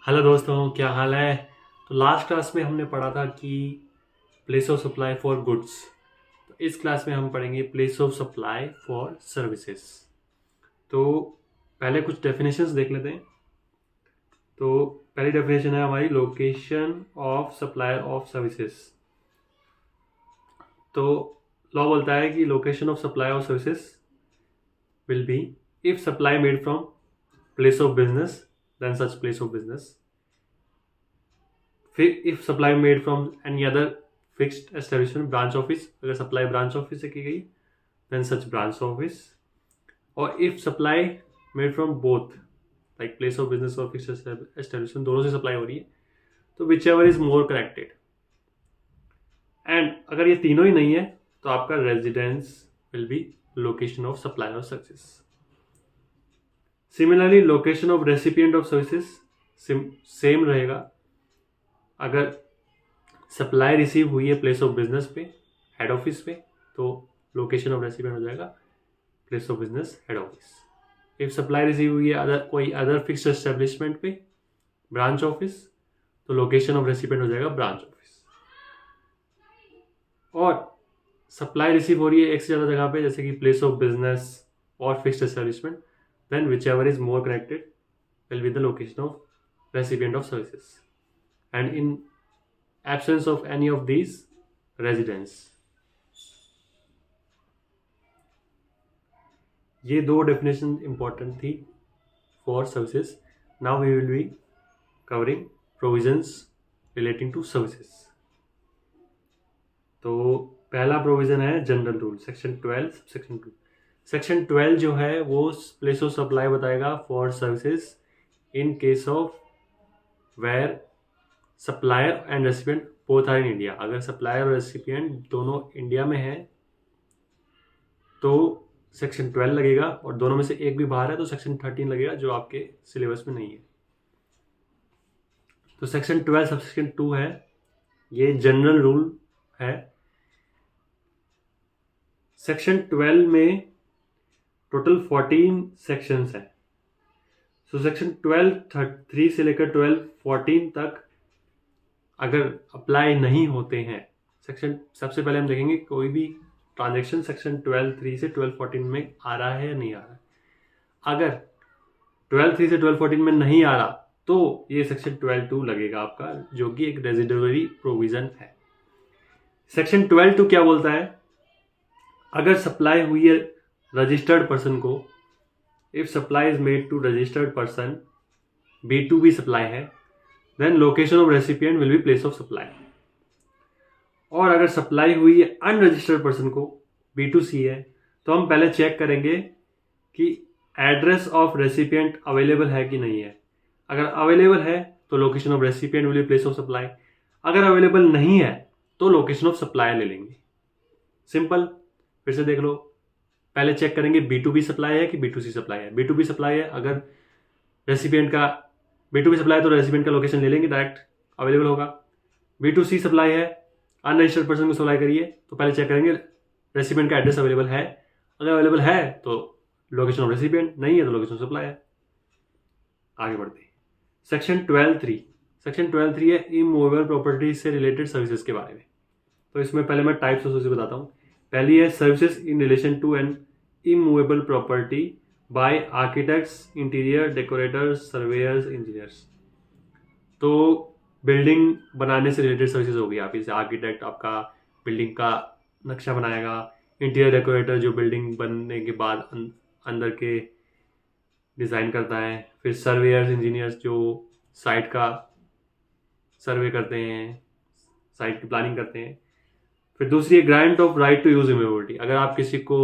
Hello दोस्तों, क्या हाल है। तो लास्ट क्लास में हमने पढ़ा था कि place of supply for goods. तो इस क्लास में हम पढ़ेंगे place of supply for services. तो पहले कुछ डेफिनेशंस देख लेते हैं। तो पहली डेफिनेशन है हमारी location of supply of services. तो लॉ बोलता है कि location of supply of services will be if supply made from place of business then such place of business. if supply made from any other fixed establishment branch office, अगर supply branch office से की गई then such branch office, और if supply made from both like place of business और fixed establishment दोनों से supply हो रही है तो whichever is more connected, and अगर ये तीनों ही नहीं है तो आपका residence will be location of supply of services. Similarly location of recipient of services same रहेगा। अगर सप्लाई रिसीव हुई है प्लेस ऑफ बिजनेस पे, हेड ऑफिस पे, तो लोकेशन ऑफ रेसिपिएंट हो जाएगा place of business head office. If supply receive हुई है कोई अदर फिक्स्ड एस्टेब्लिशमेंट पे, ब्रांच ऑफिस, तो लोकेशन ऑफ रेसिपिएंट हो जाएगा ब्रांच ऑफिस। और सप्लाई रिसीव हो रही है एक से ज़्यादा जगह पे, जैसे कि प्लेस ऑफ बिजनेस और fixed establishment, then whichever is more connected will be the location of recipient of services, and in absence of any of these, residence। ये दो डेफिनेशन इंपॉर्टेंट थी for services. Now we will be covering provisions relating to services. तो पहला provision है general rule, section 12 section 2। Section 12 जो है वो place of supply बताएगा for services in case of where supplier and recipient both are in India. अगर supplier और recipient दोनों इंडिया में है तो सेक्शन 12 लगेगा, और दोनों में से एक भी बाहर है तो सेक्शन 13 लगेगा, जो आपके सिलेबस में नहीं है। तो सेक्शन 12 सबसेक्शन 2 है, ये जनरल रूल है। सेक्शन 12 में टोटल 14 सेक्शंस हैं। सो सेक्शन 12(3) से लेकर 12(14) तक अगर अप्लाई नहीं होते हैं, सेक्शन सबसे पहले हम देखेंगे कोई भी ट्रांजैक्शन सेक्शन 12(3) से 12(14) में आ रहा है या नहीं आ रहा है। अगर 12(3) से 12(14) में नहीं आ रहा तो ये सेक्शन 12(2) लगेगा आपका, जो कि एक रेजिडुअरी प्रोविजन है। सेक्शन 12(2) क्या बोलता है, अगर सप्लाई हुई है रजिस्टर्ड पर्सन को, if supply is made to registered person, B2B supply है, then location of recipient will be place of supply. और अगर सप्लाई हुई है अनरजिस्टर्ड पर्सन को, B2C है, तो हम पहले चेक करेंगे कि एड्रेस ऑफ रेसिपिएंट अवेलेबल है कि नहीं है। अगर अवेलेबल है तो location of recipient will be place of supply. अगर अवेलेबल नहीं है तो लोकेशन ऑफ सप्लाई ले लेंगे। सिंपल, फिर से देख लो। पहले चेक करेंगे B2B सप्लाई है कि B2C सप्लाई है। B2B सप्लाई है, अगर रेसिपिएंट का B2B सप्लाई है तो रेसिपिएंट का लोकेशन ले लेंगे, डायरेक्ट अवेलेबल होगा। B2C सप्लाई है, अनरजिस्टर्ड पर्सन को सप्लाई करिए, तो पहले चेक करेंगे रेसिपिएंट का एड्रेस अवेलेबल है। अगर अवेलेबल है तो लोकेशन ऑफ रेसिपिएंट, नहीं है तो लोकेशन ऑफ सप्लाई है। आगे बढ़ते हैं। सेक्शन 12(3) सेक्शन 12(3) है इमूवेबल प्रॉपर्टी से रिलेटेड सर्विसेज के बारे में। तो इसमें पहले मैं टाइप्स ऑफ सर्विसेज बताता हूँ। पहली है services in relation to an immovable property by architects, interior decorators, surveyors, engineers. तो बिल्डिंग बनाने से रिलेटेड सर्विसेज होगी। आप इसे आर्किटेक्ट आपका बिल्डिंग का नक्शा बनाएगा, इंटीरियर डेकोरेटर जो बिल्डिंग बनने के बाद अंदर के डिज़ाइन करता है, फिर सर्वेयर्स, इंजीनियर्स जो साइट का सर्वे करते हैं, साइट की प्लानिंग करते हैं। फिर दूसरी है grant of right to use immovability. अगर आप किसी को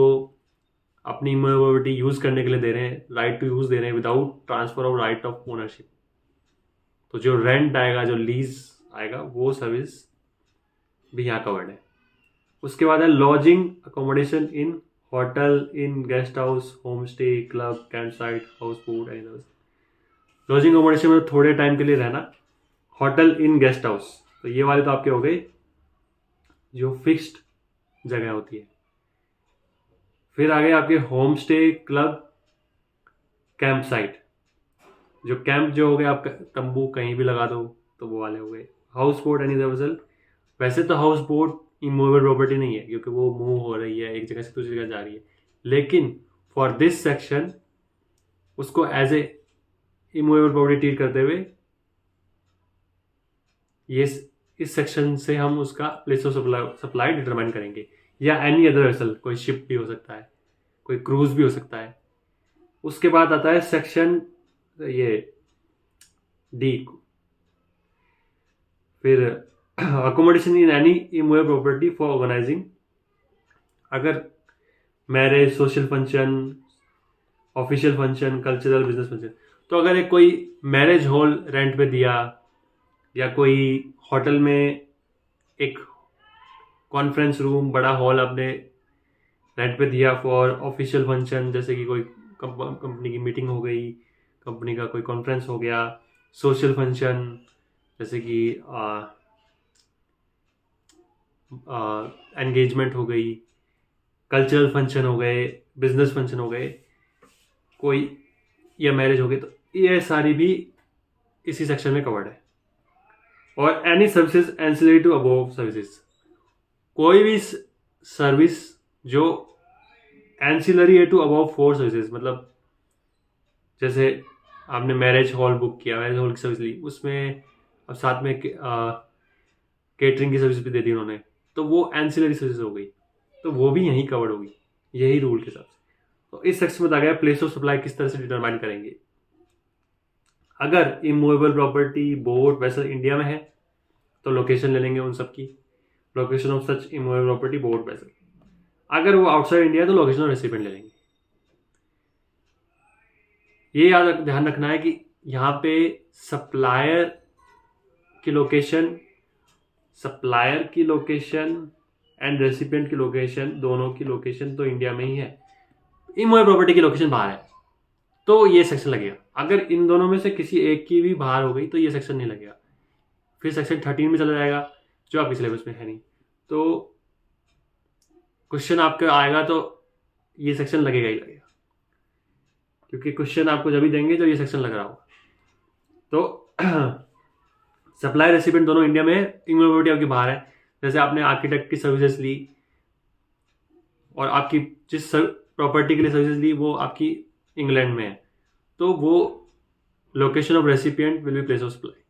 अपनी इमूवेबिलिटी यूज करने के लिए दे रहे हैं, राइट टू यूज दे रहे हैं without transfer of right of ownership, तो जो रेंट आएगा, जो लीज आएगा, वो सर्विस भी यहाँ कवर्ड है। उसके बाद है lodging accommodation in hotel, in guest house, home stay, club, camp site, house boat and others. Lodging accommodation में थोड़े टाइम के लिए रहना। होटल, इन गेस्ट हाउस, तो ये वाले तो आपके हो गए जो फिक्स्ड जगह होती है। फिर आगे आपके home stay, club, camp site, जो कैंप जो हो गया, आप तंबू कहीं भी लगा दो तो वो वाले हो गए। हाउस बोट एनी वेसल, वैसे तो हाउस बोट इमूवेबल प्रॉपर्टी नहीं है क्योंकि वो मूव हो रही है, एक जगह से दूसरी जगह जा रही है, लेकिन फॉर दिस सेक्शन उसको as a immovable property treat करते हुए ये इस सेक्शन से हम उसका प्लेस ऑफ सप्लाई डिटरमाइन करेंगे। या एनी अदर वेसल, कोई शिप भी हो सकता है, कोई क्रूज भी हो सकता है। उसके बाद आता है सेक्शन ये डी, फिर accommodation in any immovable property for organising, अगर marriage, social function, official function, cultural, business function, तो अगर एक कोई मैरिज हॉल रेंट पे दिया या कोई होटल में एक कॉन्फ्रेंस रूम, बड़ा हॉल आपने रेंट पे दिया फॉर ऑफिशियल फंक्शन, जैसे कि कोई कंपनी की मीटिंग हो गई, कंपनी का कोई कॉन्फ्रेंस हो गया, सोशल फंक्शन जैसे कि एंगेजमेंट हो गई, कल्चरल फंक्शन हो गए, बिजनेस फंक्शन हो गए कोई, या मैरिज हो गई, तो ये सारी भी इसी सेक्शन में कवर्ड है। और any services ancillary to above services, कोई भी सर्विस जो एंसिलरी है टू अबव 4 सर्विसेज, मतलब जैसे आपने मैरिज हॉल बुक किया, मैरिज हॉल की सर्विस ली, उसमें अब साथ में केटरिंग की सर्विस भी दे दी उन्होंने, तो वो एंसिलरी सर्विस हो गई, तो वो भी यहीं कवर्ड होगी यही रूल के हिसाब से। तो इस सेक्शन में बताया गया प्लेस ऑफ सप्लाई किस तरह से डिटरमाइन करेंगे। अगर immovable property, boat, vessel India में है तो लोकेशन ले लेंगे उन सब की, location of such immovable property, boat, vessel. अगर वो आउटसाइड इंडिया है तो लोकेशन ऑफ रेसिपिएंट ले लेंगे। ये ध्यान रखना है कि यहाँ पे सप्लायर की लोकेशन एंड रेसिपिएंट की लोकेशन, दोनों की लोकेशन तो इंडिया में ही है, इमूवेबल प्रॉपर्टी की लोकेशन बाहर है, तो ये सेक्शन लगेगा। अगर इन दोनों में से किसी एक की भी बाहर हो गई तो ये सेक्शन नहीं लगेगा, फिर सेक्शन 13 में चला जाएगा जो आपके सिलेबस में है नहीं। तो क्वेश्चन आपका आएगा तो ये सेक्शन लगेगा ही लगेगा, क्योंकि क्वेश्चन आपको जब भी देंगे तो ये सेक्शन लग रहा होगा। तो सप्लाई रेसिपिएंट दोनों इंडिया में, इमूवेबल प्रॉपर्टी आपकी बाहर है। जैसे आपने आर्किटेक्ट की सर्विसेज ली और आपकी जिस प्रॉपर्टी के लिए सर्विसेज ली वो आपकी इंग्लैंड में है, तो वो location of recipient will be place of supply,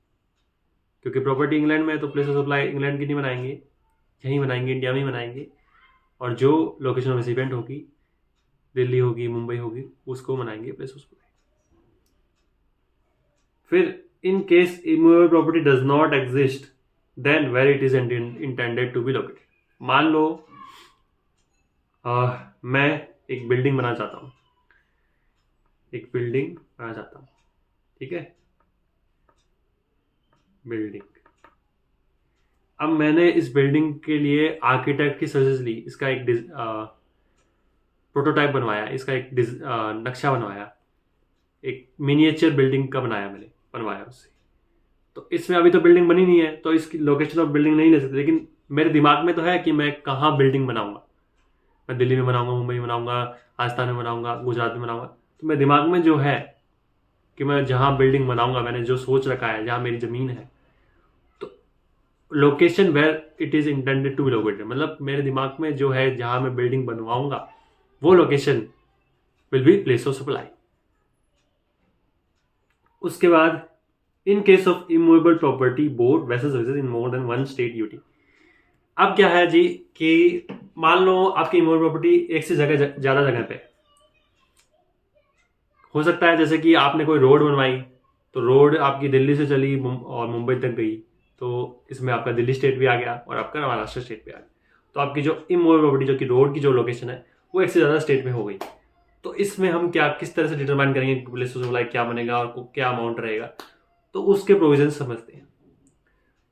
क्योंकि प्रॉपर्टी इंग्लैंड में है तो प्लेस ऑफ सप्लाई इंग्लैंड की नहीं बनाएंगे, यहीं बनाएंगे, इंडिया में ही बनाएंगे। और जो लोकेशन ऑफ रेसिपिएंट होगी, दिल्ली होगी, मुंबई होगी, उसको बनाएंगे प्लेस ऑफ सप्लाई। फिर in case immovable property does not exist then where it is intended to be located. मान लो मैं एक बिल्डिंग बनाना चाहता हूँ, ठीक है, बिल्डिंग। अब मैंने इस बिल्डिंग के लिए आर्किटेक्ट की सर्विस ली, इसका एक प्रोटोटाइप बनवाया, इसका एक नक्शा बनवाया, एक मिनिएचर बिल्डिंग का बनवाया उससे। तो इसमें अभी तो बिल्डिंग बनी नहीं है तो इसकी लोकेशन ऑफ बिल्डिंग नहीं ले सकते, लेकिन मेरे दिमाग में तो है कि मैं कहाँ बिल्डिंग बनाऊंगा। मैं दिल्ली में बनाऊंगा, मुंबई में बनाऊंगा, राजस्थान में बनाऊंगा, गुजरात में बनाऊंगा। तो मेरे दिमाग में जो है कि मैं जहाँ बिल्डिंग बनाऊंगा, मैंने जो सोच रखा है, जहाँ मेरी ज़मीन है, तो location where it is intended to be located, मतलब मेरे दिमाग में जो है जहाँ मैं बिल्डिंग बनवाऊंगा वो location will be place of supply. उसके बाद इन case of immovable property, boat, vessel services in more than 1 state UT. अब क्या है जी कि मान लो आपकी इमूवेबल प्रॉपर्टी एक से ज़्यादा जगह पे हो सकता है, जैसे कि आपने कोई रोड बनवाई तो रोड आपकी दिल्ली से चली और मुंबई तक गई, तो इसमें आपका दिल्ली स्टेट भी आ गया और आपका महाराष्ट्र स्टेट भी आ गया। तो आपकी जो इमूवेबल प्रॉपर्टी, जो कि रोड की जो लोकेशन है, वो एक से ज़्यादा स्टेट में हो गई। तो इसमें हम किस तरह से डिटरमाइन करेंगे प्लेस ऑफ सप्लाई क्या बनेगा और क्या अमाउंट रहेगा, तो उसके प्रोविजन समझते हैं।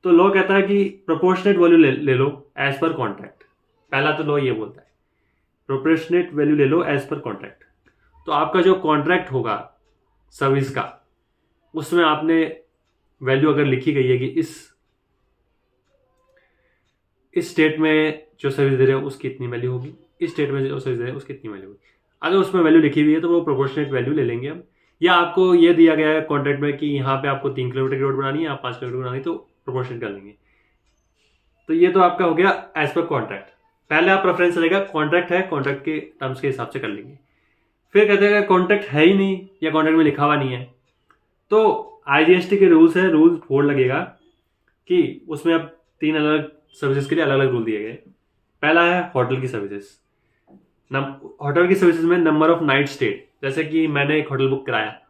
तो लॉ कहता है कि प्रोपोर्शनेट वैल्यू ले लो एज पर कॉन्ट्रैक्ट। पहला तो लॉ ये बोलता है प्रोपोर्शनेट वैल्यू ले लो एज पर कॉन्ट्रैक्ट। तो आपका जो कॉन्ट्रैक्ट होगा सर्विस का, उसमें आपने वैल्यू अगर लिखी गई है कि इस स्टेट में जो सर्विस दे रहे हो उसकी इतनी वैल्यू होगी, इस स्टेट में जो सर्विस दे रहे हो उसकी इतनी वैल्यू होगी, अगर उसमें वैल्यू लिखी हुई है तो वो प्रोपोर्शनेट वैल्यू ले लेंगे हम या आपको ये दिया गया है कॉन्ट्रैक्ट में कि यहाँ पे आपको 3 किलोमीटर की रोड बनानी है, आप 5 किलोमीटर बनानी है, तो प्रोपोर्शन कर लेंगे। तो ये तो आपका हो गया एज पर कॉन्ट्रैक्ट। पहले आप प्रेफरेंस चलेगा, कॉन्ट्रैक्ट है, कॉन्ट्रैक्ट के टर्म्स के हिसाब से कर लेंगे। फिर कहते हैं कॉन्ट्रैक्ट है ही नहीं या कॉन्ट्रैक्ट में लिखा हुआ नहीं है, तो IGST के रूल्स है, रूल 4 लगेगा कि उसमें अब 3 अलग अलग सर्विसेज के लिए अलग अलग रूल दिए गए। पहला है होटल की सर्विसेज। होटल की सर्विसेज में नंबर ऑफ नाइट स्टे, जैसे कि मैंने एक होटल बुक कराया,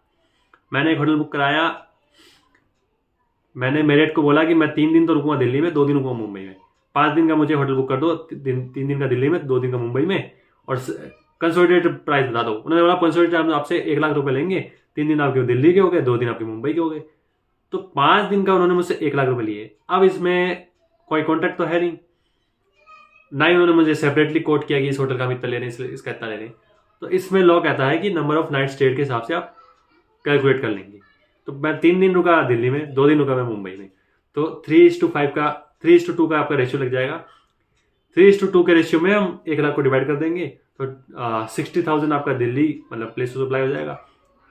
मैंने मेरिट को बोला कि मैं 3 दिन तो रुकूंगा दिल्ली में, 2 दिन रुकूंगा मुंबई में, 5 दिन का मुझे होटल बुक कर दो, 3 दिन का दिल्ली में, 2 दिन का मुंबई में, और कंसोलिडेटेड प्राइस बता दो। उन्होंने बोला कंसोलिडेटेड हम आपसे 1 लाख रुपए लेंगे, 3 दिन आपके दिल्ली के हो गए, 2 दिन आपके मुंबई के हो गए। तो 5 दिन का उन्होंने मुझसे 1 लाख रुपए लिए। अब इसमें कोई कॉन्ट्रैक्ट तो है नहीं, ना ही उन्होंने मुझे सेपरेटली कोट किया कि इस होटल का हम इतना ले रहे हैं, इसलिए इसका इतना ले रहे हैं। तो इसमें लॉ कहता है कि नंबर ऑफ नाइट स्टे के हिसाब से आप कैलकुलेट कर लेंगे। तो मैं 3 दिन रुका दिल्ली में, 2 दिन रुका मैं मुंबई में, तो 3:5 का 3:2 का आपका रेशियो लग जाएगा। 3:2 के रेशियो में हम 1 लाख को डिवाइड कर देंगे, तो 60,000 आपका दिल्ली मतलब प्लेस टू सप्लाई हो जाएगा,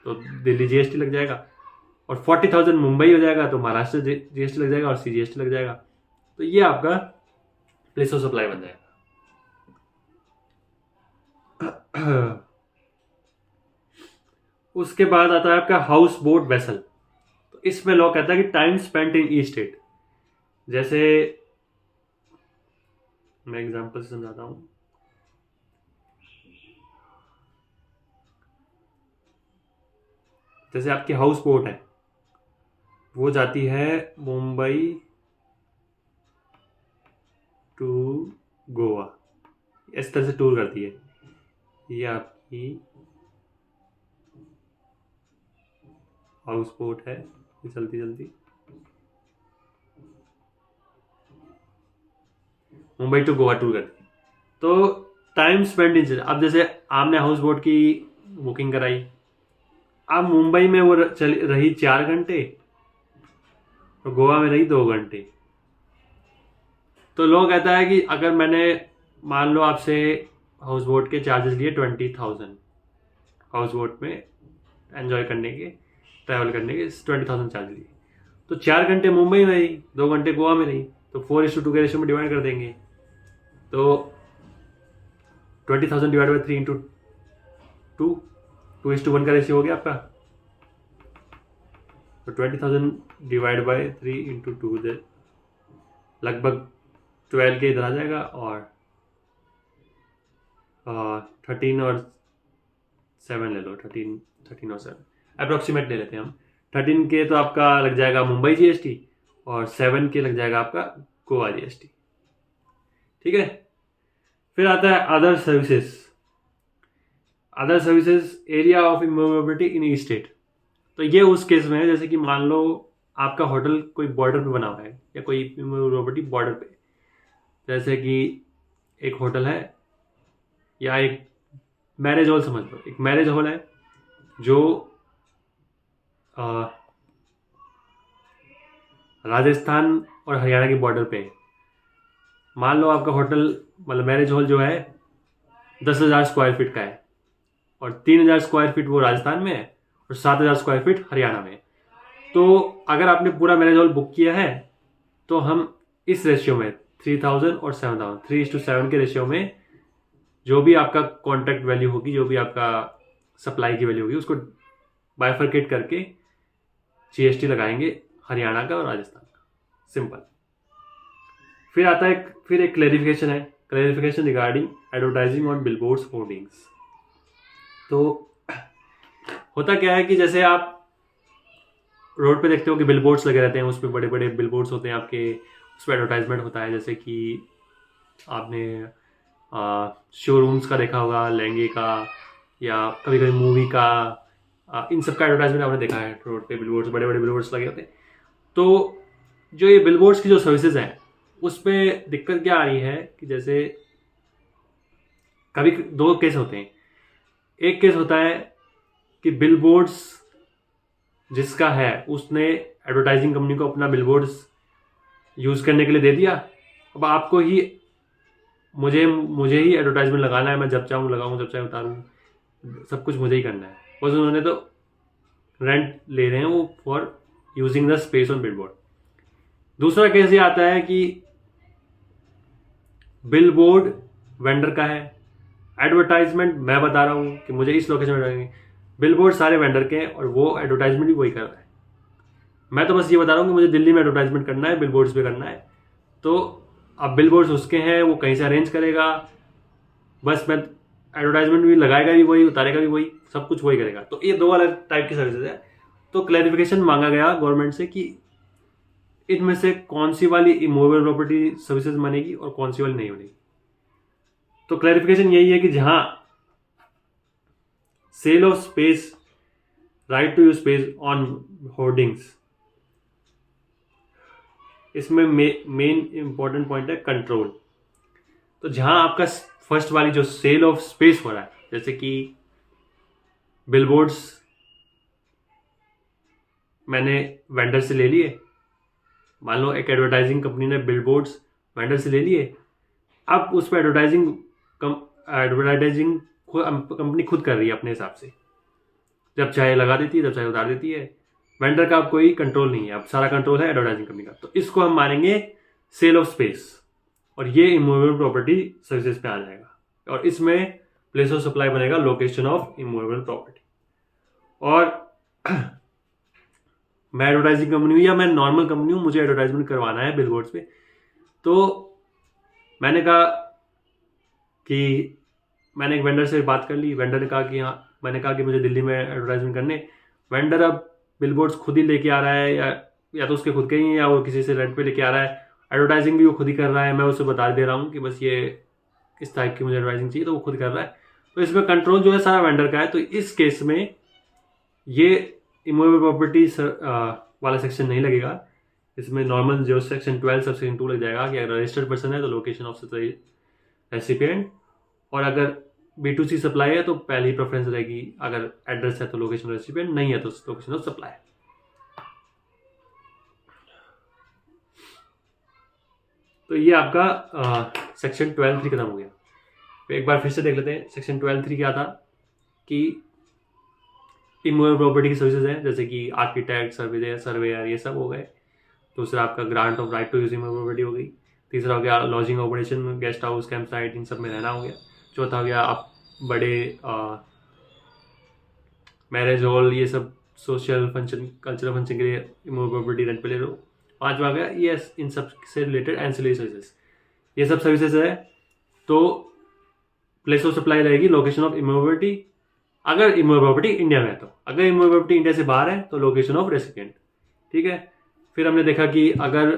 तो दिल्ली GST लग जाएगा, और 40,000 मुंबई हो जाएगा, तो महाराष्ट्र GST लग जाएगा और CGST लग जाएगा। तो ये आपका प्लेस ऑफ सप्लाई बन जाएगा। उसके बाद आता है आपका हाउस बोट वेसल। तो इसमें लॉ कहता है कि time spent in each state. जैसे मैं एग्जांपल से समझाता हूं, जैसे आपकी हाउस बोट है, वो जाती है मुंबई टू गोवा, इस तरह से टूर करती है। ये आपकी हाउस बोट है, ये चलती चलती मुंबई टू गोवा टूर करती है। तो टाइम स्पेंड इन, अब जैसे आपने हाउस बोट की बुकिंग कराई, अब मुंबई में वो रही 4 घंटे और गोवा में रही 2 घंटे। तो लोग कहता है कि अगर मैंने मान लो आपसे हाउस बोट के चार्जेस लिए 20,000, हाउस बोट में एंजॉय करने के, ट्रैवल करने के 20,000 चार्ज लिए, तो 4 घंटे मुंबई में रही, 2 घंटे गोवा में रही, तो 4:2 के रेशियो में डिवाइड कर देंगे। तो 20,000 डिवाइड बाई 3 × 2:1 का रेशियो हो गया आपका। तो 20,000 डिवाइड बाई 3 × 2 लगभग 12 के इधर आ जाएगा, और 13 और 7 ले लो, 13 और 7 अप्रोक्सीमेट ले लेते हैं हम। 13 के तो आपका लग जाएगा मुंबई GST, और 7 के लग जाएगा आपका गोवा GST। ठीक है। फिर आता है other services. Other services area of immovability in each state. तो ये उस केस में है जैसे कि मान लो आपका होटल कोई बॉर्डर पे बना हुआ है, या कोई इमूवेबिलिटी बॉर्डर पे, जैसे कि एक होटल है या एक मैरिज हॉल समझ लो, एक मैरिज हॉल है जो राजस्थान और हरियाणा के बॉर्डर पे है। मान लो आपका होटल मतलब मैरिज हॉल जो है 10,000 स्क्वायर फीट का है, और 3,000 स्क्वायर फीट वो राजस्थान में है, और 7,000 स्क्वायर फीट हरियाणा में है। तो अगर आपने पूरा मैरिज हॉल बुक किया है, तो हम इस रेशियो में 3,000 और 7,000 3:7 के रेशियो में जो भी आपका कॉन्ट्रैक्ट वैल्यू होगी, जो भी आपका सप्लाई की वैल्यू होगी, उसको बाइफरकेट करके GST लगाएंगे हरियाणा का और राजस्थान का। सिंपल। फिर आता है फिर एक क्लैरिफिकेशन है, clarification regarding advertising on billboards hoardings. तो होता क्या है कि जैसे आप रोड पे देखते हो कि बिलबोर्ड्स लगे रहते हैं, उस पर बड़े बड़े बिलबोर्ड्स होते हैं आपके, उस पर एडवर्टाइजमेंट होता है। जैसे कि आपने शोरूम्स का देखा होगा, लहंगे का, या कभी कभी मूवी का, इन सब का एडवर्टाइजमेंट आपने देखा है रोड पे, बिलबोर्ड्स, बड़े बड़े बिलबोर्ड्स लगे होते हैं। तो जो ये बिलबोर्ड्स की जो सर्विसेज हैं, उस पर दिक्कत क्या आ रही है कि जैसे कभी 2 केस होते हैं। एक केस होता है कि बिलबोर्ड्स जिसका है उसने एडवर्टाइजिंग कंपनी को अपना बिलबोर्ड्स यूज़ करने के लिए दे दिया। अब आपको ही मुझे ही एडवर्टाइजमेंट लगाना है, मैं जब चाहूँ लगाऊँ, जब चाहे उतारूँ, सब कुछ मुझे ही करना है। बस उन्होंने तो रेंट ले रहे हैं वो for using the space on billboard. दूसरा केस ये आता है कि बिलबोर्ड वेंडर का है, एडवर्टाइजमेंट मैं बता रहा हूँ कि मुझे इस लोकेशन में रहेंगे, बिलबोर्ड सारे वेंडर के हैं और वो एडवर्टाइजमेंट भी वही कर रहा है। मैं तो बस ये बता रहा हूँ कि मुझे दिल्ली में एडवर्टाइजमेंट करना है, बिलबोर्ड्स पे करना है, तो अब बिलबोर्ड्स उसके हैं, वो कहीं से अरेंज करेगा, बस मैं एडवर्टाइजमेंट भी लगाएगा भी वही, उतारेगा भी वही, सब कुछ वही करेगा। तो ये दो अलग टाइप की सर्विसेज है। तो क्लैरिफिकेशन मांगा गया गवर्नमेंट से कि इनमें से कौन सी वाली इमूवेबल प्रॉपर्टी सर्विसेज बनेगी और कौन सी वाली नहीं बनेगी। तो क्लैरिफिकेशन यही है कि जहां sale of space, right to use space on hoardings, इसमें मेन इंपॉर्टेंट पॉइंट है कंट्रोल। तो जहां आपका फर्स्ट वाली जो सेल ऑफ स्पेस हो रहा है, जैसे कि बिलबोर्ड्स मैंने वेंडर से ले लिए, मान लो एक एडवर्टाइजिंग कंपनी ने बिलबोर्ड्स वेंडर से ले लिए, अब उस पर एडवर्टाइजिंग कंपनी खुद कर रही है अपने हिसाब से, जब चाहे लगा देती है, जब चाहे उतार देती है, वेंडर का अब कोई कंट्रोल नहीं है, अब सारा कंट्रोल है एडवर्टाइजिंग कंपनी का। तो इसको हम मानेंगे सेल ऑफ स्पेस और ये इमूवेबल प्रॉपर्टी सर्विसेज पे आ जाएगा, और इसमें प्लेस ऑफ सप्लाई बनेगा लोकेशन ऑफ इमूवेबल प्रॉपर्टी। और मैं एडवर्टाइजिंग कंपनी हूँ या मैं नॉर्मल कंपनी हूँ, मुझे एडवर्टाइजमेंट करवाना है बिलबोर्ड्स पे, तो मैंने कहा कि मैंने एक वेंडर से बात कर ली, वेंडर ने कहा कि हाँ, मैंने कहा कि मुझे दिल्ली में एडवर्टाइजमेंट करने, वेंडर अब बिलबोर्ड्स खुद ही लेके आ रहा है, या तो उसके खुद के ही है या वो किसी से रेंट पे लेके आ रहा है, एडवर्टाइजिंग भी वो खुद ही कर रहा है, मैं उसे बता दे रहा हूँ कि बस ये इस टाइप की मुझे एडवर्टाइजिंग चाहिए, तो वो खुद कर रहा है। तो इसमें कंट्रोल जो है सारा वेंडर का है। तो इस केस में ये इमूवेबल प्रॉपर्टी वाला सेक्शन नहीं लगेगा, इसमें नॉर्मल जो सेक्शन 12 सबसेक्शन 2 लग जाएगा कि अगर रजिस्टर्ड पर्सन है तो लोकेशन ऑफ रेसिपिएंट, और अगर B2C सप्लाई है तो पहली प्रेफरेंस रहेगी, अगर एड्रेस है तो लोकेशन रेसिपिएंट, नहीं है तो लोकेशन ऑफ सप्लाई। तो ये आपका सेक्शन 12(3) खत्म हो गया। तो एक बार फिर से देख लेते हैं सेक्शन 12(3) क्या था कि इमूवेबल प्रॉपर्टी की सर्विसेज हैं, जैसे कि आर्किटेक्ट, सर्वेयर, ये सब हो गए। दूसरा आपका grant of right to use immovable property हो गई। तीसरा हो गया lodging operation, guest house, camp site, इन सब में रहना हो गया। चौथा हो गया आप बड़े मैरिज हॉल, ये सब सोशल फंक्शन, कल्चरल फंक्शन के लिए इमूवेबल प्रॉपर्टी रेंट पे ले लो। पांचवा गया ये इन सब से रिलेटेड एंसिलरी सर्विसेज, ये सब सर्विसेज है। तो प्लेस ऑफ सप्लाई रहेगी लोकेशन ऑफ इमूवेबिलिटी, अगर इमूवेबल प्रॉपर्टी इंडिया में है तो, अगर इमूवेबल प्रॉपर्टी इंडिया से बाहर है तो लोकेशन ऑफ रेसिपिएंट। ठीक है। फिर हमने देखा कि अगर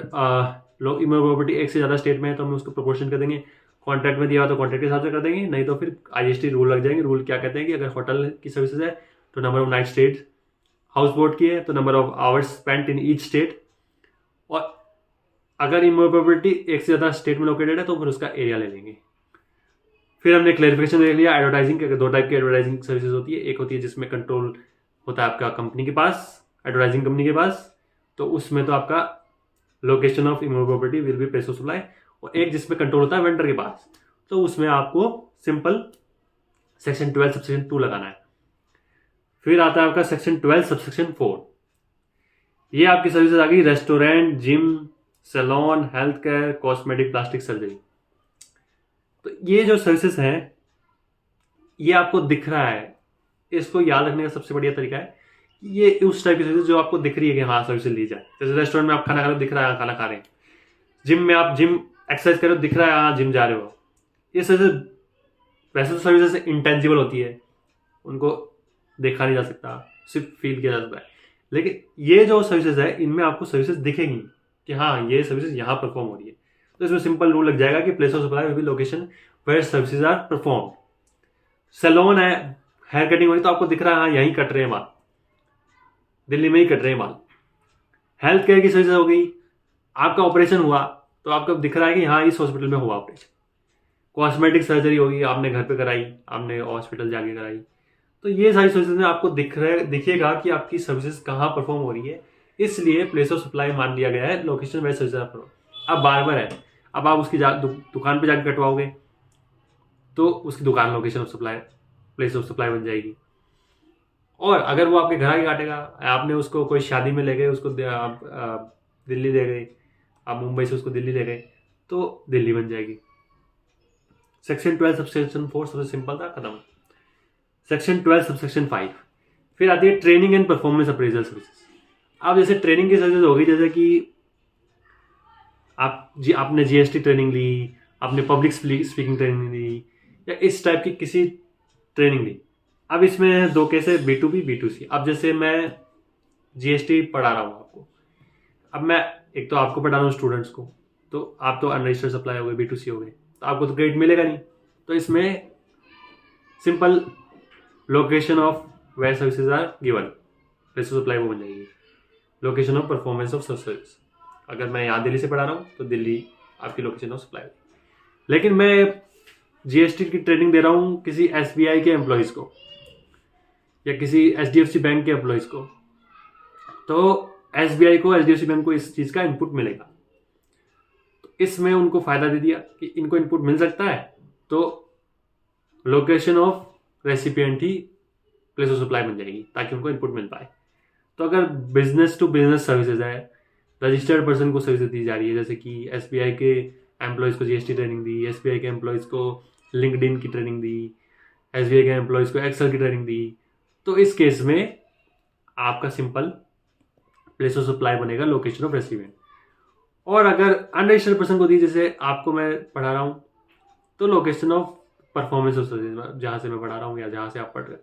इमूवेबल प्रॉपर्टी एक से ज़्यादा स्टेट में है तो हम उसको प्रोपोर्शन कर देंगे, कॉन्ट्रैक्ट में दिया हुआ तो कॉन्ट्रैक्ट के हिसाब से कर देंगे, नहीं तो फिर IST रूल लग जाएंगे। रूल क्या कहते हैं कि अगर होटल की सर्विसेज है तो number of night state, house boat की है तो number of hours spent in each state, और अगर इमूवेबल प्रॉपर्टी एक से ज़्यादा स्टेट में लोकेटेड है तो फिर उसका एरिया ले लेंगे। फिर हमने क्लैरिफिकेशन देख लिया एडवर्टाइजिंग के, दो टाइप की एडवर्टाइजिंग सर्विसेज होती है। एक होती है जिसमें कंट्रोल होता है आपका कंपनी के पास, एडवर्टाइजिंग कंपनी के पास, तो उसमें तो आपका location of immovable property will be place of supply. और एक जिसमें कंट्रोल होता है वेंडर के पास, तो उसमें आपको सिंपल सेक्शन 12 सबसेक्शन 2 लगाना है। फिर आता है आपका सेक्शन 12 सबसेक्शन 4, ये आपकी सर्विसेज आ गई restaurant, gym, salon, health care, cosmetic, plastic surgery. तो ये जो सर्विसेज हैं ये आपको दिख रहा है, इसको याद रखने का सबसे बढ़िया तरीका है, ये उस टाइप की सर्विसेज जो आपको दिख रही है कि हाँ सर्विसेज ली जाए। जैसे रेस्टोरेंट में आप खाना खा रहे हो, दिख रहा है खाना खा रहे हैं, जिम में आप जिम एक्सरसाइज कर रहे हो, दिख रहा है हाँ जिम जा रहे हो। ये सर्विसेज वैसे तो सर्विसेज इंटेंजिबल होती है, उनको देखा नहीं जा सकता, सिर्फ फील किया जा सकता है, लेकिन ये जो सर्विसेज है इनमें आपको सर्विसेज दिखेंगी कि हाँ ये सर्विसेज यहाँ परफॉर्म हो रही है। तो इसमें सिंपल रूल लग जाएगा कि place of supply will be location where services are perform. Salon है, हेयर कटिंग हो रही तो आपको दिख रहा है हाँ यहीं कट रहे हैं बाल, दिल्ली में ही कट रहे हैं बाल। हेल्थ केयर की सर्विसेज हो गई, आपका ऑपरेशन हुआ तो आपको दिख रहा है कि हाँ इस हॉस्पिटल में हुआ ऑपरेशन। कॉस्मेटिक सर्जरी होगी, आपने घर पे कराई, आपने हॉस्पिटल जाके कराई, तो ये सारी सर्विसेज में आपको दिखेगा कि आपकी सर्विसेज कहाँ परफॉर्म हो रही है, इसलिए प्लेस ऑफ सप्लाई मान लिया गया है लोकेशन वेयर सर्विसेज परफॉर्म। अब बार्बर है, अब आप उसकी दुकान पे जाके कटवाओगे तो उसकी दुकान location of supply, place of supply बन जाएगी। और अगर वो आपके घर आके काटेगा, आपने उसको कोई शादी में ले गए, उसको आप दिल्ली ले गए, आप मुंबई से उसको दिल्ली ले गए, तो दिल्ली बन जाएगी। सेक्शन 12 सबसेक्शन 4 सबसे सिंपल था, खत्म। सेक्शन 12 सबसेक्शन 5 फिर आती है training and performance appraisal services. अब जैसे ट्रेनिंग की सर्विसेज होगी, जैसे कि आपने जीएसटी ट्रेनिंग ली, आपने पब्लिक स्पीकिंग ट्रेनिंग ली, या इस टाइप की किसी ट्रेनिंग ली। अब इसमें दो केस है, B2B B2C। अब जैसे मैं जीएसटी पढ़ा रहा हूँ आपको, अब मैं एक तो आपको पढ़ा रहा हूँ स्टूडेंट्स को, तो आप तो अनरजिस्टर्ड सप्लाई हो गए, B2C हो गए, तो आपको तो क्रेडिट मिलेगा नहीं। तो इसमें simple location of where services are given, place of supply वो बन जाएगी। Location of performance of service, अगर मैं यहाँ दिल्ली से पढ़ा रहा हूँ तो दिल्ली आपकी लोकेशन ऑफ सप्लाई। लेकिन मैं जीएसटी की ट्रेनिंग दे रहा हूँ किसी एसबीआई के एम्प्लॉयज़ को या किसी एचडीएफसी बैंक के एम्प्लॉयज़ को, तो एसबीआई को, एचडीएफसी बैंक को इस चीज़ का इनपुट मिलेगा। तो इसमें उनको फ़ायदा दे दिया कि इनको इनपुट मिल सकता है, तो location of recipient he place of supply बन जाएगी ताकि उनको इनपुट मिल पाए। तो अगर बिजनेस टू बिजनेस सर्विसेज है, रजिस्टर्ड पर्सन को सर्विस दी जा रही है, जैसे कि एसबीआई के एम्प्लॉयज़ को जीएसटी ट्रेनिंग दी, एसबीआई के एम्प्लॉयज़ को लिंक्डइन की ट्रेनिंग दी, एसबीआई के एम्प्लॉयज़ को एक्सेल की ट्रेनिंग दी, तो इस केस में आपका सिंपल प्लेस ऑफ सप्लाई बनेगा लोकेशन ऑफ रेसिपिएंट। और अगर अनरजिस्टर्ड पर्सन को दी, जैसे आपको मैं पढ़ा रहा हूँ, तो location of performance of service, जहाँ से मैं पढ़ा रहा हूँ या जहाँ से आप पढ़ रहे हो।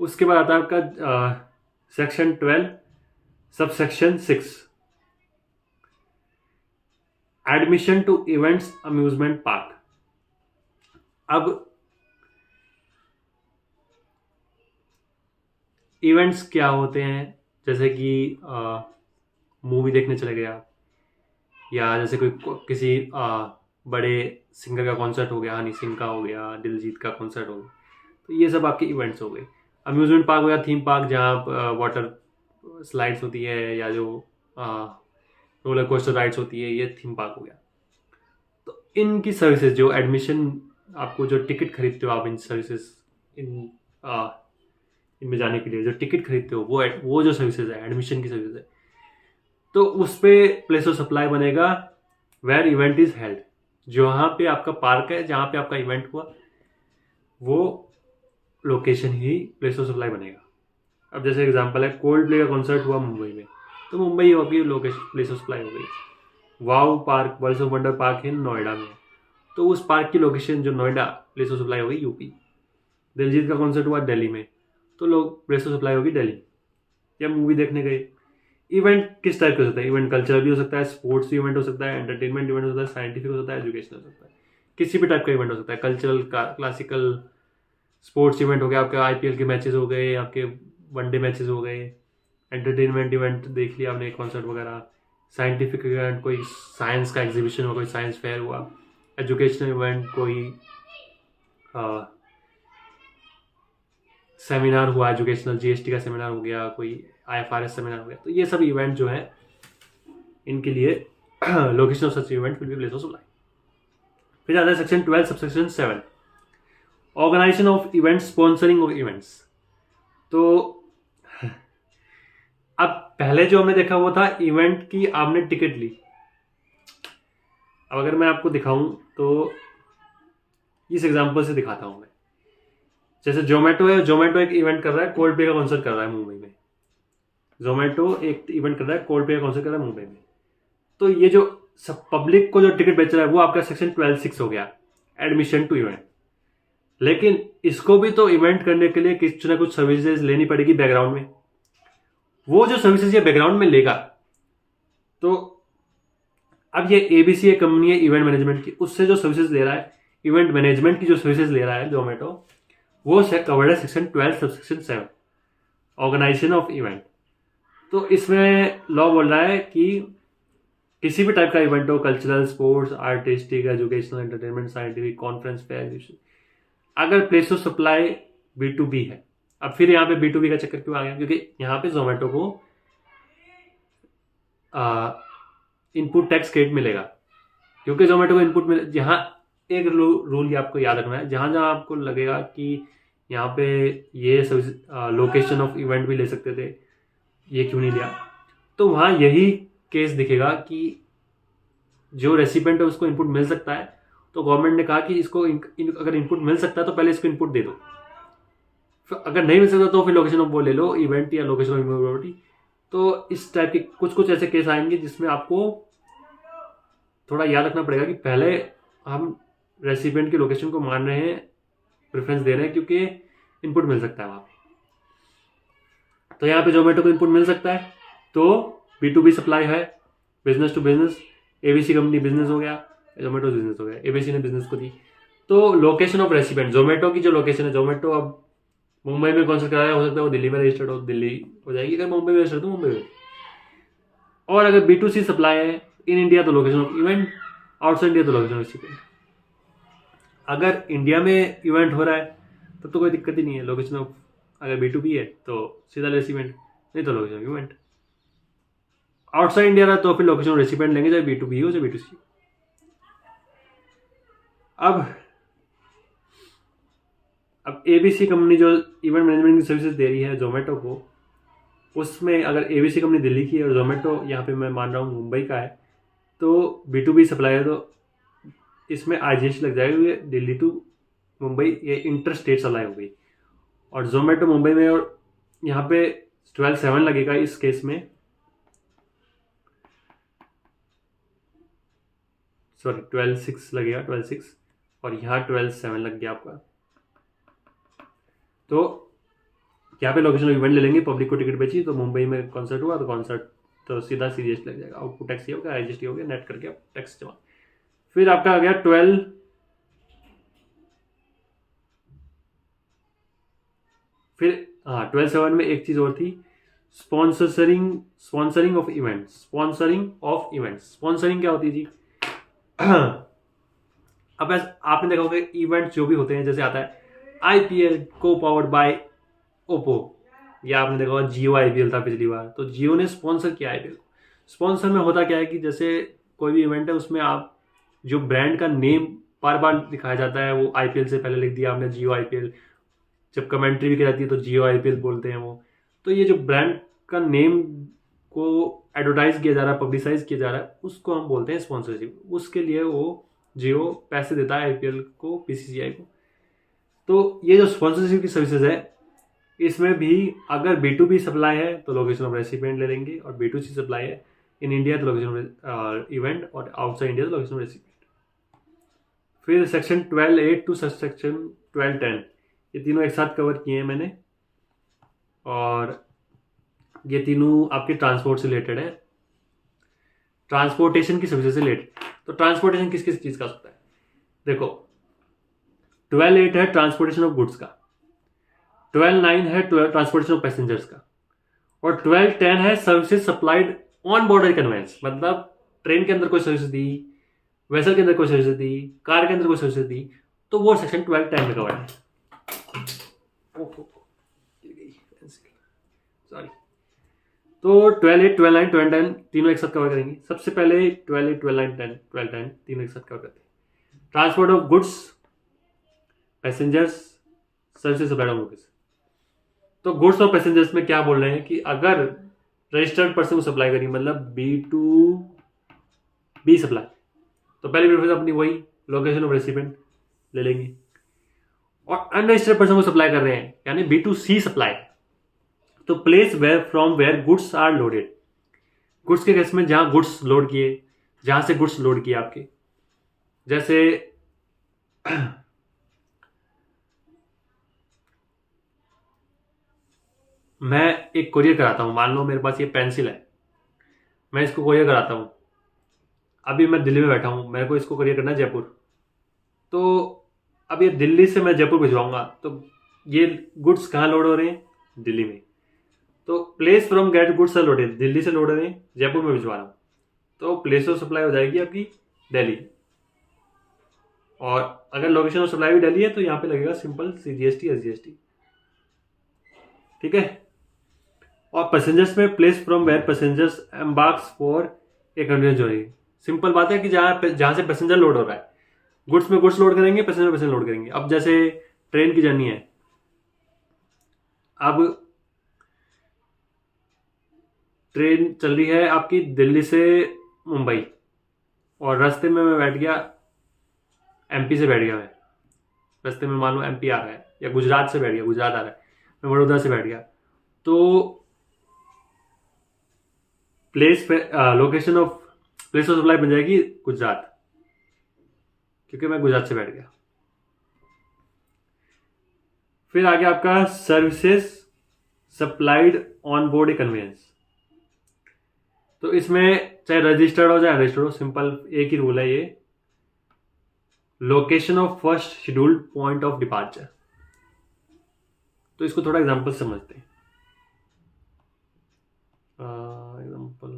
उसके बाद आता है आपका section 12 subsection 6 admission to events amusement park. अब इवेंट्स क्या होते हैं, जैसे कि मूवी देखने चले गए आप, या जैसे कोई किसी बड़े सिंगर का कॉन्सर्ट हो गया, हनी सिंह का हो गया, दिलजीत का कॉन्सर्ट हो गया, तो ये सब आपके इवेंट्स हो गए। अम्यूजमेंट पार्क हो गया थीम पार्क, जहाँ वाटर स्लाइड्स होती है या जो रोलर कोस्टर राइड्स होती है, ये थीम पार्क हो गया। तो इनकी सर्विसेज जो एडमिशन, आपको जो टिकट खरीदते हो आप इन सर्विसेज, इनमें जाने के लिए जो टिकट खरीदते हो, वो जो सर्विसेज है, एडमिशन की सर्विसेज है, तो उस पर प्लेस ऑफ सप्लाई बनेगा वेयर इवेंट इज हेल्ड। जहाँ पे आपका पार्क है, जहाँ पे आपका इवेंट हुआ, वो location he place of supply बनेगा। अब जैसे एग्जांपल है, कोल्ड प्ले का कॉन्सर्ट हुआ मुंबई में, तो मुंबई होगी लोकेशन, प्लेस ऑफ सप्लाई हो गई। Wow park, worlds of wonder park है नोएडा में, तो उस पार्क की लोकेशन जो नोएडा, प्लेस ऑफ सप्लाई होगी यूपी। दिलजीत का कॉन्सर्ट हुआ दिल्ली में, तो लोग प्लेस ऑफ सप्लाई होगी दिल्ली। या मूवी देखने गए, इवेंट किस टाइप का हो सकता है, इवेंट कल्चरल भी हो सकता है, स्पोर्ट्स इवेंट हो सकता है, एंटरटेनमेंट इवेंट हो सकता है, साइंटिफिक हो सकता है, एजुकेशनल हो सकता है, किसी भी टाइप का इवेंट हो सकता है। कल्चरल, क्लासिकल, स्पोर्ट्स इवेंट हो गया, आपके आईपीएल के मैचेस हो गए, आपके वनडे मैचेस हो गए, एंटरटेनमेंट इवेंट देख लिया आपने, कॉन्सर्ट वगैरह, साइंटिफिक इवेंट कोई साइंस का एग्जीबिशन हुआ, कोई साइंस फेयर हुआ, एजुकेशनल इवेंट कोई सेमिनार हुआ एजुकेशनल, जीएसटी का सेमिनार हो गया, कोई आईएफआरएस सेमिनार हो गया। तो ये सब इवेंट जो है, इनके लिए location of such event will be place of supply. फिर आता है section 12 subsection 7 organisation of events, sponsoring of events. तो अब पहले जो हमने देखा वो था इवेंट की आपने टिकट ली। अब अगर मैं आपको दिखाऊं तो इस एग्जांपल से दिखाता हूं मैं। जैसे जोमेटो है, जोमेटो एक इवेंट कर रहा है, कोल्ड प्ले का कॉन्सर्ट कर रहा है मुंबई में। जोमेटो एक इवेंट कर रहा है, कोल्ड प्ले का कॉन्सर्ट कर रहा है मुंबई में। तो ये जो सब पब्लिक को जो टिकट बेच रहा है, वो आपका सेक्शन 12(6) हो गया, एडमिशन टू इवेंट। लेकिन इसको भी तो इवेंट करने के लिए कुछ ना कुछ सर्विसेज लेनी पड़ेगी बैकग्राउंड में। वो जो सर्विसेज ये बैकग्राउंड में लेगा, तो अब ये एबीसी एक कंपनी है इवेंट मैनेजमेंट की, उससे जो सर्विसेज ले रहा है, इवेंट मैनेजमेंट की जो सर्विसेज ले रहा है जोमेटो, वो कवर्ड है section 12 subsection 7 organisation of event. तो इसमें लॉ बोल रहा है कि किसी भी टाइप का इवेंट हो, cultural, sports, artistic, educational, entertainment, scientific, conference fair, अगर प्लेस ऑफ सप्लाई B2B है। अब फिर यहाँ पे B2B का चक्कर क्यों आ गया, क्योंकि यहाँ पे जोमेटो को इनपुट टैक्स क्रेडिट मिलेगा, क्योंकि जोमेटो को इनपुट मिले, जहाँ एक रूल ये आपको याद रखना है, जहाँ जहाँ आपको लगेगा कि यहाँ पे ये सर्विस लोकेशन ऑफ इवेंट भी ले सकते थे, ये क्यों नहीं लिया, तो वहाँ यही केस दिखेगा कि जो रेसिपेंट है उसको इनपुट मिल सकता है, तो गवर्नमेंट ने कहा कि इसको अगर इनपुट मिल सकता है तो पहले इसको इनपुट दे दो, फिर अगर नहीं मिल सकता तो फिर लोकेशन ऑफ वो ले लो, इवेंट या लोकेशन ऑफ प्रॉपर्टी। तो इस टाइप के कुछ कुछ ऐसे केस आएंगे जिसमें आपको थोड़ा याद रखना पड़ेगा कि पहले हम रेसिपेंट की लोकेशन को मान रहे हैं, प्रेफरेंस दे रहे हैं, क्योंकि इनपुट मिल सकता है वहाँ पे। तो यहाँ पे जोमेटो को इनपुट मिल सकता है, तो B2B सप्लाई है, business to business, ABC company business हो गया, जोमेटो बिजनेस हो गया, ABC ने बिजनेस को दी। तो लोकेशन ऑफ रेसिपेंट, जोमेटो की जो लोकेशन है, जोमेटो अब मुंबई में कौन सा कराया, हो सकता है वो दिल्ली में रजिस्टर्ड हो, दिल्ली हो जाएगी, अगर मुंबई में रजिस्टर्ड तो मुंबई में। और अगर B2C सप्लाई है इन इंडिया तो location of event, outside India तो लोकेशन ऑफ रेसिपेंट। अगर इंडिया में इवेंट हो रहा है तब तो कोई दिक्कत ही नहीं है, लोकेशन ऑफ, अगर B2B है तो सीधा रेसिपेंट, नहीं तो location of event. Outside India रहा तो फिर लोकेशन ऑफ रेसिपेंट लेंगे, चाहे B2B हो चाहे B2C। अब ABC कंपनी जो इवेंट मैनेजमेंट की सर्विसेज दे रही है जोमेटो को, उसमें अगर ABC कंपनी दिल्ली की है और जोमेटो यहाँ पे मैं मान रहा हूँ मुंबई का है, तो B2B सप्लाई है, तो इसमें IGST लग जाएगा, ये दिल्ली टू मुंबई, ये इंटर स्टेट सप्लाई हो गई। और जोमेटो मुंबई में, और यहाँ पे 12/7 लगेगा इस केस में, सॉरी 12/6 लगेगा, 12/6, और यहाँ 12/7 लग गया आपका। तो यहाँ पे लोकेशन इवेंट ले लेंगे, पब्लिक को टिकट बेची, तो मुंबई में कॉन्सर्ट हुआ तो कॉन्सर्ट तो सीधा CGST लग जाएगा, आउटपुट टैक्स ये हो गया, IGST हो गया, नेट करके आप टैक्स जमा। फिर आपका आ गया 12, फिर हाँ 12/7 में एक चीज और थी, स्पॉन्सरिंग ऑफ इवेंट्स। स्पॉन्सरिंग क्या होती है जी? अब आपने देखा होगा इवेंट जो भी होते हैं, जैसे आता है IPL को पावर्ड बाय ओप्पो, या आपने देखा होगा जियो IPL था पिछली बार, तो जियो ने स्पॉन्सर किया IPL को। स्पॉन्सर में होता क्या है कि जैसे कोई भी इवेंट है उसमें आप जो ब्रांड का नेम बार बार दिखाया जाता है, वो IPL से पहले लिख दिया आपने जियो IPL, जब कमेंट्री भी की जाती है तो जियो IPL बोलते हैं वो। तो ये जो ब्रांड का नेम को एडवर्टाइज किया जा रहा है, पब्लिसाइज किया जा रहा है, उसको हम बोलते हैं स्पॉन्सरशिप। उसके लिए वो जियो पैसे देता है IPL को, BCCI को। तो ये जो स्पॉन्सरशिप की सर्विसेज है, इसमें भी अगर B2B सप्लाई है तो लोकेशन ऑफ रेसिपेंट ले लेंगे, और B2C सप्लाई है इन इंडिया तो लोकेशन ऑफ इवेंट, और आउटसाइड इंडिया तो लोकेशन ऑफ रेसिपेंट। फिर सेक्शन 12(8) टू सेक्शन 12(10), ये तीनों एक साथ कवर किए हैं मैंने, और ये तीनों आपके ट्रांसपोर्ट से रिलेटेड है, ट्रांसपोर्टेशन की सर्विसेज से रिलेटेड। तो ट्रांसपोर्टेशन किस किस चीज का सकता है? देखो 12(8) है ट्रांसपोर्टेशन ऑफ गुड्स का, 12(9) है ट्रांसपोर्टेशन ऑफ पैसेंजर्स का, और 12(10) है services supplied on border conveyance. मतलब ट्रेन के अंदर कोई सर्विस दी, वेसल के अंदर कोई सर्विस दी, कार के अंदर कोई सर्विस दी, तो वो सेक्शन 12(10) में कवर है। सॉरी, तो 12(8), 12(9), 12(10) तीनों एक साथ कवर करेंगे। सबसे पहले 12(8), 12(9), 12(10) तीनों एक साथ कवर करते हैं। Transport of goods, passengers, services supplied on goods. तो गुड्स और पैसेंजर्स में क्या बोल रहे हैं कि अगर रजिस्टर्ड पर्सन को सप्लाई करेंगे, मतलब B2B सप्लाई, तो पहले प्रेफरेंस अपनी वही लोकेशन ऑफ रेसिपेंट ले लेंगे। और अनरजिस्टर्ड पर्सन को सप्लाई कर रहे हैं, यानी B2C सप्लाई, तो place from where goods are loaded. Goods के केस में जहां गुड्स लोड किए, जहां से गुड्स लोड किए आपके, जैसे मैं एक कोरियर कराता हूं, मान लो मेरे पास ये पेंसिल है, मैं इसको कोरियर कराता हूं। अभी मैं दिल्ली में बैठा हूं, मेरे को इसको कोरियर करना है जयपुर, तो अब ये दिल्ली से मैं जयपुर भिजवाऊंगा, तो ये गुड्स कहाँ लोड हो रहे हैं? दिल्ली में। तो place from gate goods are loaded, Delhi से लोड हो रहे हैं, जयपुर में भिजवा रहा हूँ, तो प्लेस ऑफ सप्लाई हो जाएगी आपकी दिल्ली। और अगर लोकेशन ऑफ सप्लाई भी दिल्ली है तो यहाँ पे लगेगा सिंपल CGST SGST, ठीक है। और पैसेंजर्स में place from where passengers embarks for a continuous journey. Simple बात है कि जहाँ से पैसेंजर लोड हो रहा है, गुड्स में गुड्स लोड करेंगे, पैसेंजर में पैसेंजर लोड करेंगे। अब जैसे ट्रेन की जर्नी है, अब ट्रेन चल रही है आपकी दिल्ली से मुंबई, और रास्ते में मैं बैठ गया, एमपी से बैठ गया मैं, रास्ते में मान लो एमपी आ रहा है, या गुजरात से बैठ गया, गुजरात आ रहा है, मैं वडोदरा से बैठ गया, तो location of place of supply बन जाएगी गुजरात, क्योंकि मैं गुजरात से बैठ गया। फिर आ गया आपका services supplied on board a conveyance. तो इसमें चाहे रजिस्टर्ड हो चाहे अनरजिस्टर्ड हो, सिंपल एक ही रूल है ये, location of first scheduled point of departure. तो इसको थोड़ा एग्जांपल समझते हैं। एग्जांपल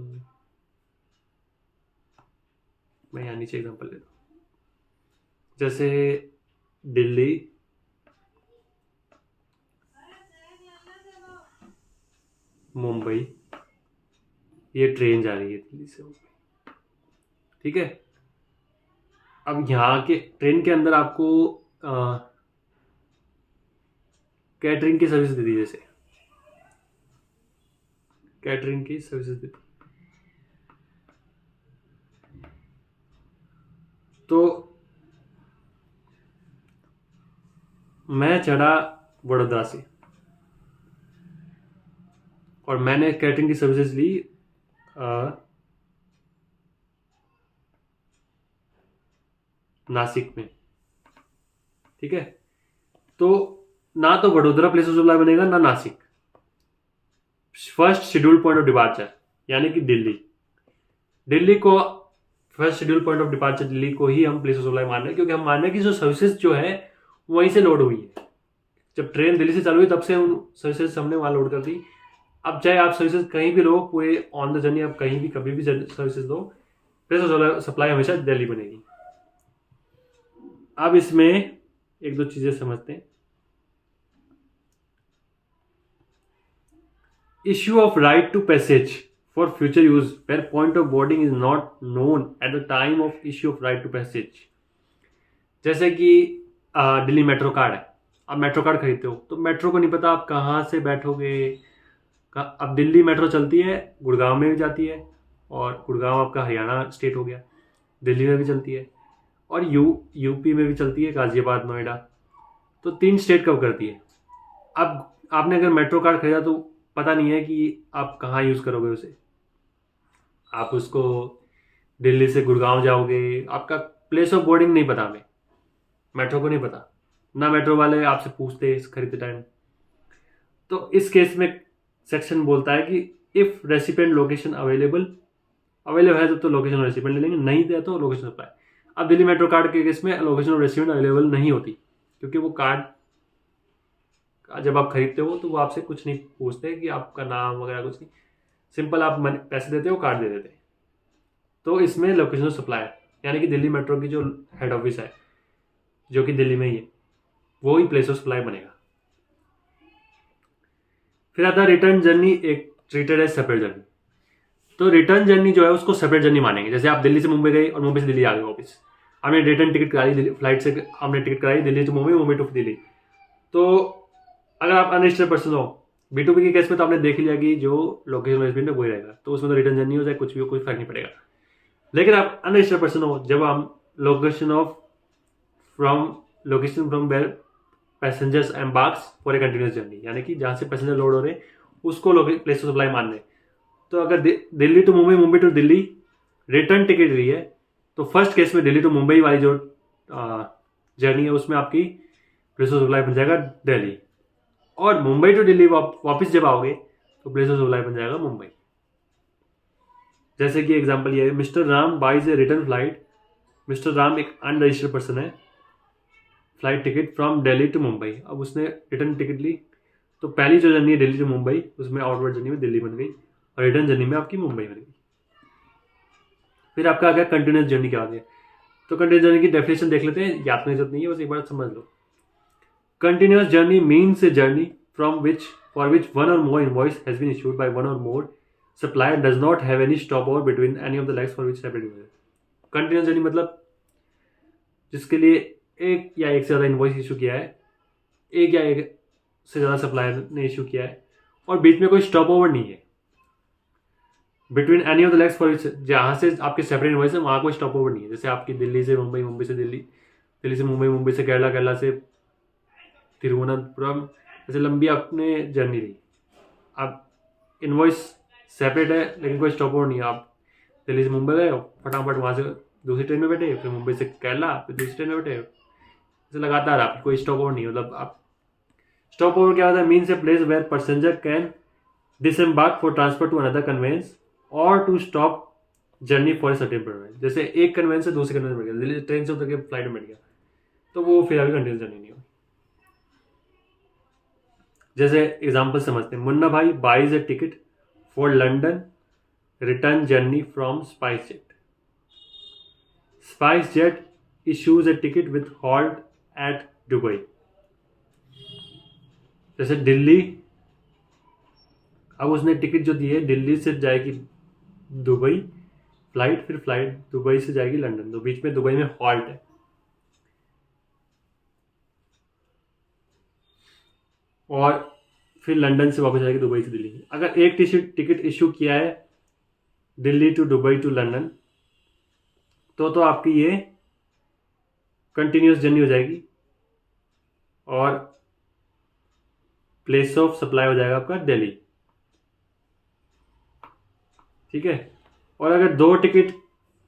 मैं यहाँ नीचे एग्जांपल लेता हूँ, जैसे दिल्ली मुंबई, ये ट्रेन जा रही है दिल्ली से मुंबई, ठीक है। अब यहाँ के ट्रेन के अंदर आपको कैटरिंग की सर्विस दे दी, जैसे कैटरिंग की सर्विसेज दे दी, तो मैं चढ़ा वडोदरा से और मैंने कैटरिंग की सर्विसेज ली नासिक में, ठीक है। तो ना तो वडोदरा प्लेस ऑफ सप्लाई बनेगा ना Nashik, first schedule point of departure यानी कि दिल्ली को first schedule point of departure Delhi को ही हम प्लेस ऑफ सप्लाई मान रहे हैं, क्योंकि हम मान रहे हैं कि जो सर्विसेज जो है वहीं से लोड हुई है। जब ट्रेन दिल्ली से चालू हुई तब से उन सर्विसेज हमने वहां लोड कर दी। अब चाहे आप सर्विसेज कहीं भी लो, पूरे ऑन द जर्नी आप कहीं भी कभी भी services low, place of supply हमेशा दिल्ली बनेगी। अब इसमें एक दो चीजें समझते हैं। Issue of right to passage for future use where point of boarding is not known at the time of issue of right to passage. जैसे कि दिल्ली मेट्रो कार्ड है, आप मेट्रो कार्ड खरीदते हो तो मेट्रो को नहीं पता आप कहाँ से बैठोगे। अब दिल्ली मेट्रो चलती है, गुड़गांव में भी जाती है, और गुड़गांव आपका हरियाणा स्टेट हो गया, दिल्ली में भी चलती है, और यूपी में भी चलती है, गाजियाबाद, नोएडा, तो 3 स्टेट कवर करती है। अब आपने अगर मेट्रो कार्ड खरीदा तो पता नहीं है कि आप कहाँ यूज़ करोगे उसे, आप उसको दिल्ली से गुड़गांव जाओगे, आपका प्लेस ऑफ बोर्डिंग नहीं पता, हमें मेट्रो को नहीं पता, ना मेट्रो वाले आपसे पूछते खरीदते टाइम। तो इस केस में सेक्शन बोलता है कि इफ रेसिपिएंट लोकेशन अवेलेबल है तो लोकेशन ऑफ रेसिपिएंट ले लेंगे, नहीं है तो लोकेशन अप्लाई। अब दिल्ली मेट्रो कार्ड के केस में लोकेशन ऑफ रेसिपिएंट अवेलेबल नहीं होती, क्योंकि वो कार्ड जब आप खरीदते हो तो वो आपसे कुछ नहीं पूछते कि आपका नाम वगैरह कुछ नहीं, सिंपल आप पैसे देते हो, कार्ड दे देते हैं। तो इसमें लोकेशन ऑफ सप्लाई यानी कि दिल्ली मेट्रो की जो हेड ऑफिस है जो कि दिल्ली में ही है, वो ही प्लेस ऑफ सप्लाई बनेगा। फिर आता है रिटर्न जर्नी, एक ट्रीटेड एज सेपरेट जर्नी। तो रिटर्न जर्नी जो है उसको सेपरेट जर्नी मानेंगे। जैसे आप दिल्ली से मुंबई गए और मुंबई से दिल्ली आ गए वापस, हमने रिटर्न टिकट कराई, फ्लाइट से हमने टिकट कराई दिल्ली टू मुंबई, मुंबई टू दिल्ली। तो अगर आप अनरजिस्टर्ड पर्सन हो, B2B के केस में तो आपने देख लिया कि जो लोकेशन रेसिडेंट है वही रहेगा, तो उसमें तो रिटर्न जर्नी हो जाए कुछ भी हो, कोई फर्क नहीं पड़ेगा। लेकिन आप अनरजिस्टर्ड पर्सन हो, जब हम location from where passengers embarks for a continuous journey, यानी कि जहाँ से पैसेंजर लोड हो रहे हैं उसको प्लेस ऑफ सप्लाई मान रहे। तो अगर Delhi to Mumbai, Mumbai to Delhi return ticket ली है, तो फर्स्ट केस में दिल्ली टू मुंबई वाली जो जर्नी है उसमें आपकी प्लेस ऑफ सप्लाई बन जाएगा दिल्ली, और मुंबई टू दिल्ली वापस जब आओगे तो प्लेस ऑफ सप्लाई बन जाएगा मुंबई। जैसे कि एग्जांपल ये है, Mr Ram buys a return flight. Mr Ram एक अनरजिस्टर्ड पर्सन है, flight ticket from Delhi to Mumbai. अब उसने रिटर्न टिकट ली, तो पहली जो जर्नी है दिल्ली टू मुंबई, उसमें आउटवर्ड जर्नी में दिल्ली बन गई और रिटर्न जर्नी में आपकी मुंबई बन गई। फिर आपका आ गया कंटिन्यूस जर्नी क्या होती है। तो कंटिन्यूस जर्नी की डेफिनेशन देख लेते हैं, याद नहीं जरूरत नहीं है, बस एक बार समझ लो। Continuous journey means a journey from for which one or more invoice has been issued by one or more supplier does not have any stop over between any of the legs for which separate. Continuous journey मतलब जिसके लिए एक या एक से ज़्यादा invoice issue किया है, एक या एक से ज़्यादा सप्लायर ने इशू किया है, और बीच में कोई स्टॉप ओवर नहीं है between any of the legs for जहाँ से आपके सेपरेट इन्वॉइस है वहाँ कोई स्टॉप ओवर नहीं है। जैसे आपकी दिल्ली से मुंबई, मुंबई से दिल्ली, दिल्ली से मुंबई, मुंबई से केरला, केरला से तिरुवनंतपुरम, ऐसे लंबी आपने जर्नी रही। आप इन्वॉइस सेपरेट है लेकिन कोई स्टॉप ओवर नहीं है। आप दिल्ली से मुंबई गए, फटाफट वहाँ से दूसरी ट्रेन में बैठे, फिर मुंबई से केरला, फिर दूसरी ट्रेन में बैठे, ऐसे लगातार आप, कोई स्टॉप ओवर नहीं। मतलब आप स्टॉप ओवर क्या होता है? Means a place where passenger can disembark for transfer to another conveyance or to stop journey for a certain period. जैसे एक कन्वेंस से दूसरे कन्वेंस में बैठ गया, दिल्ली ट्रेन से उतर के फ्लाइट में बैठ गया, तो वो फिर अभी कंटिन्यू जर्नी नहीं होगी। जैसे एग्जाम्पल समझते हैं, Munna Bhai buys a ticket for London return journey from Spice Jet. Spice Jet issues a ticket with halt at Dubai. जैसे दिल्ली, अब उसने टिकट जो दी है, दिल्ली से जाएगी दुबई फ्लाइट, फिर फ्लाइट दुबई से जाएगी लंदन, तो बीच में दुबई में हॉल्ट है, और फिर लंदन से वापस आएगी दुबई से दिल्ली। अगर एक टिकट इशू किया है Delhi to Dubai to London, तो आपकी ये कंटिन्यूस जर्नी हो जाएगी और प्लेस ऑफ सप्लाई हो जाएगा आपका दिल्ली। ठीक है। और अगर दो टिकट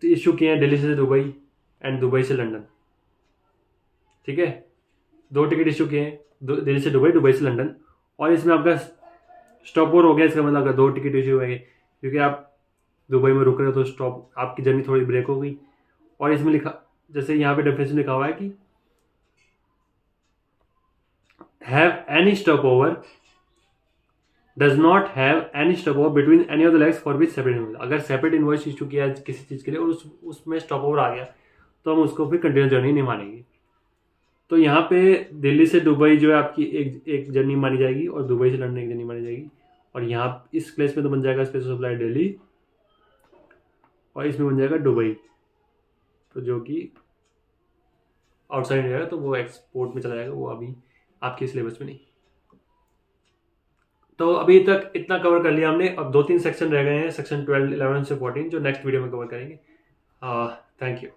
इशू किए हैं दिल्ली से दुबई एंड दुबई से लंदन, ठीक है, दो टिकट इशू किए हैं दिल्ली से दुबई, दुबई से लंदन, और इसमें आपका स्टॉप ओवर हो गया, इसका मतलब अगर दो टिकट इशू हुए क्योंकि आप दुबई में रुक रहे हो तो स्टॉप, आपकी जर्नी थोड़ी ब्रेक हो गई। और इसमें लिखा, जैसे यहाँ पे डेफिनेशन लिखा हुआ है कि have any stop over, does not have any stop over between any of the legs for which separate invoice. अगर सेपरेट इन्वॉइस इशू किया किसी चीज़ के लिए और उसमें स्टॉप ओवर आ गया तो हम उसको फिर कंटिन्यूस जर्नी नहीं मानेंगे। तो यहाँ पे दिल्ली से दुबई जो है आपकी एक जर्नी मानी जाएगी, और दुबई से लंदन एक जर्नी मानी जाएगी। और यहाँ इस प्लेस में तो बन जाएगा स्पेस ऑफ सप्लाई दिल्ली, और इसमें बन जाएगा दुबई, तो जो कि आउटसाइड रहेगा, तो वो एक्सपोर्ट में चला जाएगा, वो अभी आपके सिलेबस में नहीं। तो अभी तक इतना कवर कर लिया हमने। अब 2-3 सेक्शन रह गए हैं, सेक्शन 12, 11 से 14, जो नेक्स्ट वीडियो में कवर करेंगे। Thank you.